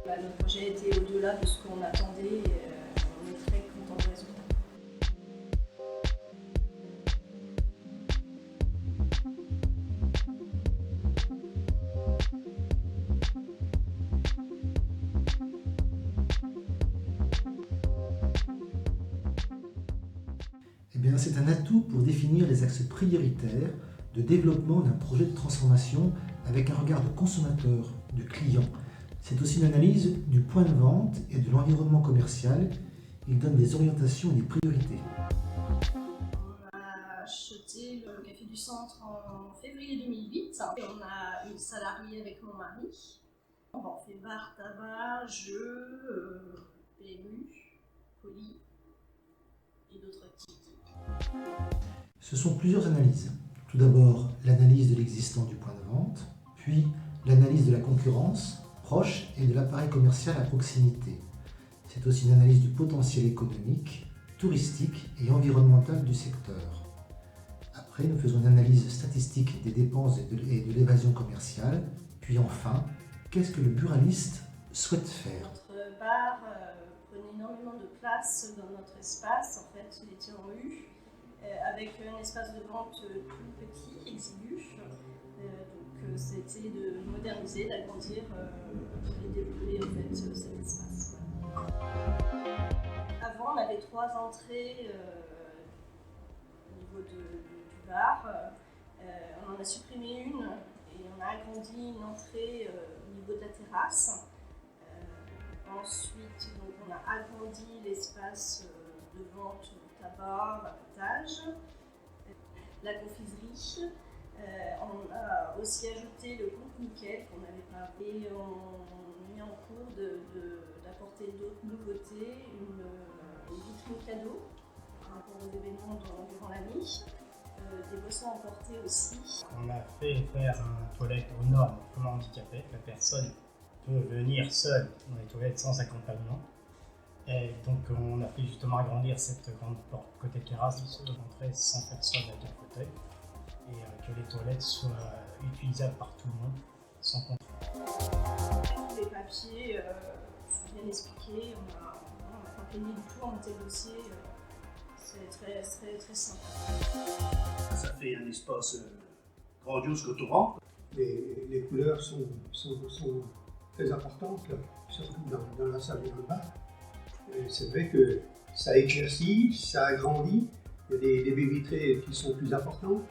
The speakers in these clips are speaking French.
Notre projet était au-delà de ce qu'on attendait et on est très content du résultat. Eh bien, c'est un atout pour définir les axes prioritaires de développement d'un projet de transformation avec un regard de consommateur, de client. C'est aussi une analyse du point de vente et de l'environnement commercial. Il donne des orientations et des priorités. On a acheté le Café du Centre en février 2008 et on a une salariée avec mon mari. On fait bar, tabac, jeux, PMU, colis et d'autres activités. Ce sont plusieurs analyses. Tout d'abord, l'analyse de l'existant du point de vente, puis l'analyse de la concurrence proche et de l'appareil commercial à proximité. C'est aussi une analyse du potentiel économique, touristique et environnemental du secteur. Après, nous faisons une analyse statistique des dépenses et de l'évasion commerciale. Puis enfin, qu'est-ce que le buraliste souhaite faire? Notre bar prenait énormément de place dans notre espace. En fait, il était en U, avec un espace de vente tout petit, exigu. Donc c'était de moderniser, d'agrandir et développer en fait, cet espace. Avant, on avait 3 entrées au niveau du bar. On en a supprimé une et on a agrandi une entrée au niveau de la terrasse. Ensuite, donc, on a agrandi l'espace de vente tabac, vapotage, la confiserie. On a aussi ajouté le groupe Nickel qu'on n'avait pas et on est en cours d'apporter d'autres nouveautés, une vitrine cadeau par rapport aux événements durant l'année, des boissons emportées aussi. On a fait faire une toilette aux normes pour handicapés, la personne peut venir seule dans les toilettes sans accompagnement. Et donc on a fait justement agrandir cette grande porte côté terrasse pour rentrer sans personne avec un fauteuil et que les toilettes soient utilisables par tout le monde sans contrainte. Les papiers sont bien expliqués, on n'a pas payé du tout en monté le dossier, c'est très simple. Ça fait un espace grandiose quand on rentre. Les couleurs sont très importantes, là, surtout dans la salle et dans le bar. C'est vrai que ça éclaircit, ça agrandit, il y a des baies vitrées qui sont plus importantes,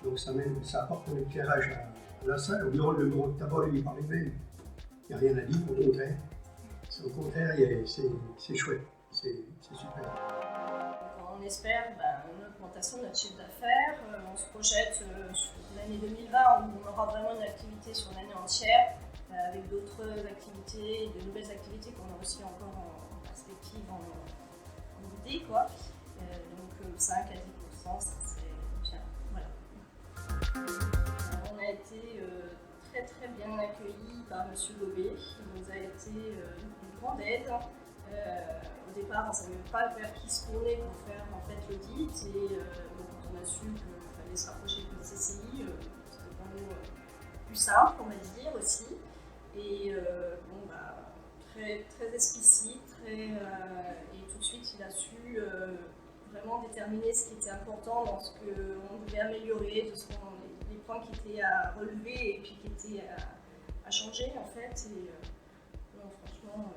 donc ça apporte un éclairage à la salle. Le bureau de tabac lui par lui-même, il n'y a rien à dire, au contraire. Au contraire, c'est chouette, c'est super. On espère une augmentation de notre chiffre d'affaires, on se projette sur l'année 2020 où on aura vraiment une activité sur l'année entière, avec d'autres activités, de nouvelles activités qu'on a aussi encore en perspective, en idée, quoi. Donc 5 à 10%, ça c'est bien. Voilà. On a été très bien accueillis par M. Lobé, qui nous a été une grande aide. Au départ, on ne savait pas vers qui se tourner pour faire en fait, l'audit et quand on a su qu'il fallait se rapprocher de CCI, c'était pour nous plus simple, on va dire aussi. Et très explicite, et tout de suite il a su vraiment déterminer ce qui était important dans ce qu'on devait améliorer, les points qui étaient à relever et puis qui étaient à changer en fait. Et non, franchement,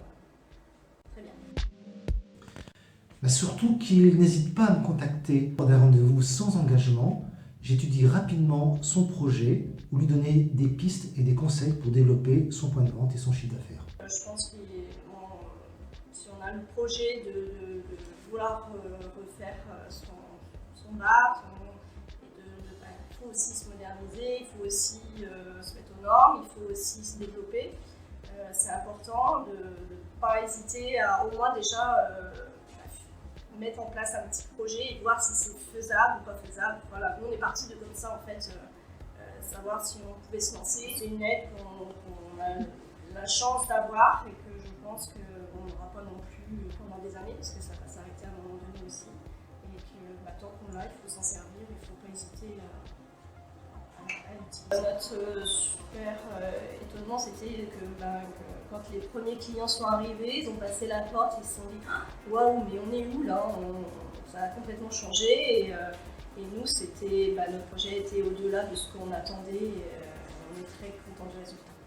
très bien. Mais surtout qu'il n'hésite pas à me contacter pour des rendez-vous sans engagement. J'étudie rapidement son projet ou lui donner des pistes et des conseils pour développer son point de vente et son chiffre d'affaires. Je pense que si on a le projet de vouloir refaire son bar, il faut aussi se moderniser, il faut aussi se mettre aux normes, il faut aussi se développer. C'est important de ne pas hésiter à au moins déjà mettre en place un petit projet et voir si c'est faisable ou pas faisable. Voilà, nous on est parti de comme ça en fait, savoir si on pouvait se lancer. C'est une aide qu'on a la chance d'avoir et que je pense qu'on n'aura pas non plus pendant des années parce que ça va s'arrêter à un moment donné aussi. Et que tant qu'on l'a, il faut s'en servir, il ne faut pas hésiter à l'utiliser. Notre super étonnement, c'était que quand les premiers clients sont arrivés, ils ont passé la porte, ils se sont dit « Waouh, mais on est où là ?» Ça a complètement changé et nous, notre projet était au-delà de ce qu'on attendait et on est très contents du résultat.